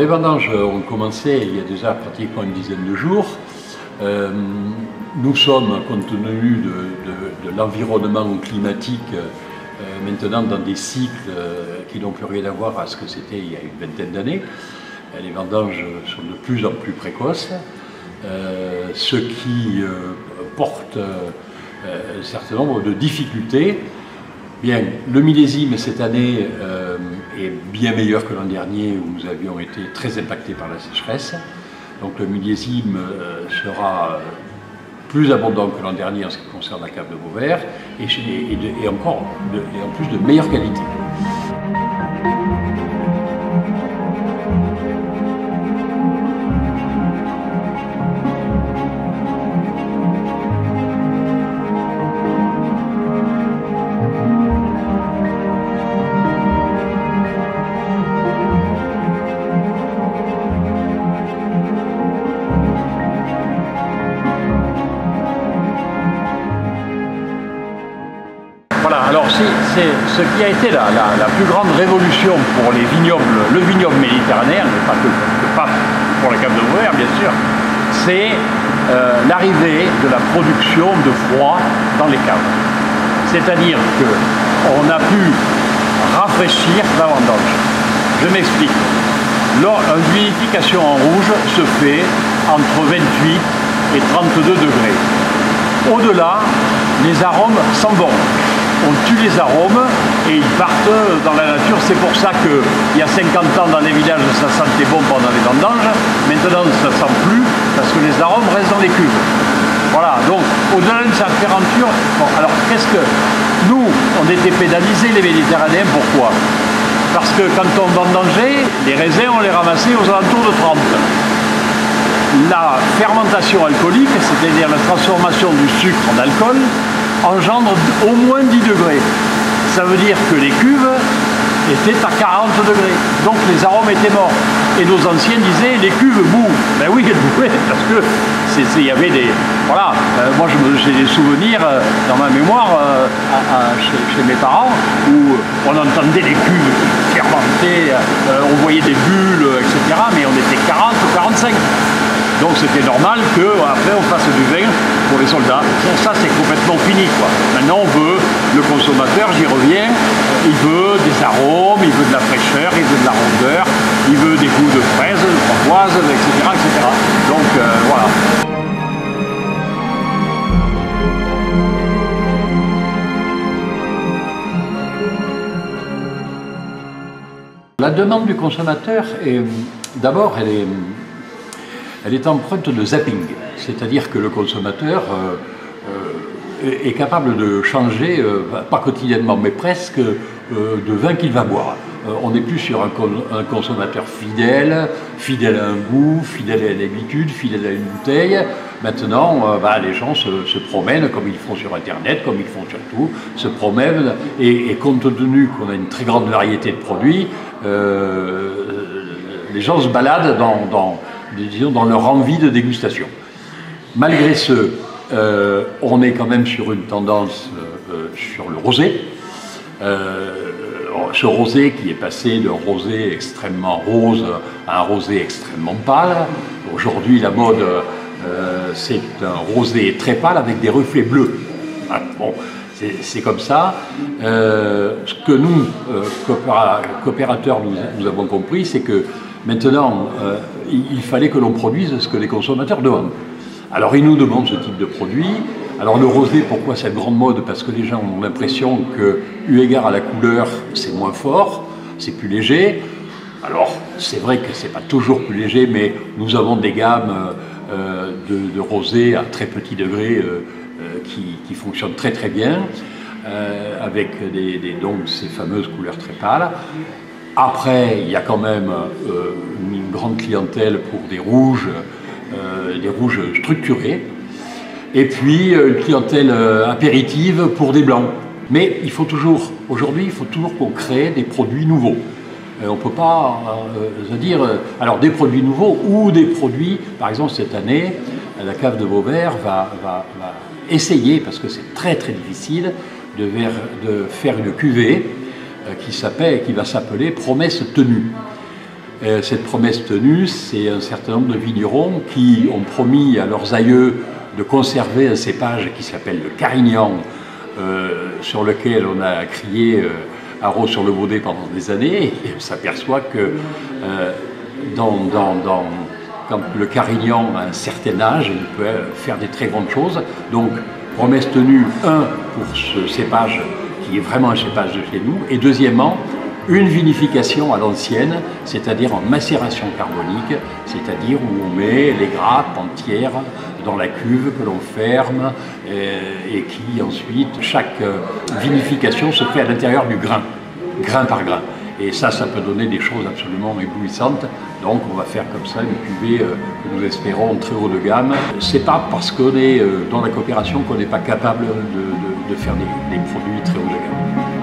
les vendanges ont commencé il y a déjà pratiquement une dizaine de jours. Nous sommes, compte tenu de l'environnement climatique, maintenant dans des cycles qui n'ont plus rien à voir à ce que c'était il y a une vingtaine d'années. Les vendanges sont de plus en plus précoces, ce qui porte un certain nombre de difficultés. Bien, le millésime cette année est bien meilleur que l'an dernier où nous avions été très impactés par la sécheresse. Donc le millésime sera plus abondant que l'an dernier en ce qui concerne la cave de Vauvert et en plus de meilleure qualité. Voilà, alors c'est ce qui a été la plus grande révolution pour les vignobles, le vignoble méditerranéen, mais pas pour la cave de Vauvert bien sûr, c'est l'arrivée de la production de froid dans les caves. C'est-à-dire qu'on a pu rafraîchir la vendange. Je m'explique. Une vinification en rouge se fait entre 28 et 32 degrés. Au-delà, les arômes s'en vont. On tue les arômes et ils partent dans la nature. C'est pour ça qu'il y a 50 ans dans les villages ça sentait bon pendant les vendanges. Maintenant ça ne sent plus parce que les arômes restent dans les cuves. Voilà, donc au-delà de cette température, bon, alors qu'est-ce que... Nous, on était pénalisés les Méditerranéens, pourquoi? Parce que quand on vendangeait, les raisins on les ramassait aux alentours de 30. La fermentation alcoolique, c'est-à-dire la transformation du sucre en alcool, engendre au moins 10 degrés. Ça veut dire que les cuves étaient à 40 degrés. Donc les arômes étaient morts. Et nos anciens disaient, les cuves bouent. Ben oui, elles bouaient, parce que il y avait des... Voilà, moi j'ai des souvenirs dans ma mémoire chez mes parents où on entendait les cuves qui fermentaient, on voyait des bulles, etc. Mais on était 40 ou 45. Donc c'était normal qu'après on fasse du vin pour les soldats. Bon, ça c'est complètement fini quoi. Maintenant on veut, le consommateur, j'y reviens, il veut des arômes, il veut de la fraîcheur, il veut de la rondeur, il veut des goûts de fraises, de framboises, etc. etc. Donc voilà. La demande du consommateur est d'abord elle est empreinte de zapping, c'est-à-dire que le consommateur est capable de changer, pas quotidiennement, mais presque, de vin qu'il va boire. On n'est plus sur un consommateur fidèle à un goût, fidèle à une habitude, fidèle à une bouteille. Maintenant, les gens se promènent comme ils font sur Internet, comme ils font sur tout, se promènent et compte tenu qu'on a une très grande variété de produits, les gens se baladent dans leur envie de dégustation. Malgré ce, on est quand même sur une tendance sur le rosé. Ce rosé qui est passé d'un rosé extrêmement rose à un rosé extrêmement pâle. Aujourd'hui, la mode, c'est un rosé très pâle avec des reflets bleus. Bon, c'est comme ça. Ce que nous, coopérateurs, nous avons compris, c'est que maintenant, il fallait que l'on produise ce que les consommateurs demandent. Alors ils nous demandent ce type de produit. Alors le rosé, pourquoi cette grande mode? Parce que les gens ont l'impression que, eu égard à la couleur, c'est moins fort, c'est plus léger. Alors c'est vrai que c'est pas toujours plus léger, mais nous avons des gammes de rosé à très petit degré qui fonctionnent très très bien, avec donc ces fameuses couleurs très pâles. Après, il y a quand même une grande clientèle pour des rouges structurés, et puis une clientèle apéritive pour des blancs. Mais il faut toujours, aujourd'hui, il faut toujours qu'on crée des produits nouveaux. On ne peut pas se dire, alors des produits nouveaux ou des produits, par exemple cette année, la cave de Vauvert va essayer, parce que c'est très très difficile, de faire une cuvée qui va s'appeler Promesse tenue. Cette promesse tenue, c'est un certain nombre de vignerons qui ont promis à leurs aïeux de conserver un cépage qui s'appelle le Carignan, sur lequel on a crié haro sur le baudet pendant des années, et on s'aperçoit que quand le Carignan a un certain âge, il peut faire des très grandes choses. Donc, promesse tenue, pour ce cépage qui est vraiment un cépage de chez nous, et deuxièmement, une vinification à l'ancienne, c'est-à-dire en macération carbonique, c'est-à-dire où on met les grappes entières dans la cuve que l'on ferme et qui ensuite, chaque vinification se fait à l'intérieur du grain, grain par grain. Et ça peut donner des choses absolument éblouissantes. Donc on va faire comme ça une cuvée que nous espérons très haut de gamme. C'est pas parce qu'on est dans la coopération qu'on n'est pas capable de faire des produits très haut de gamme.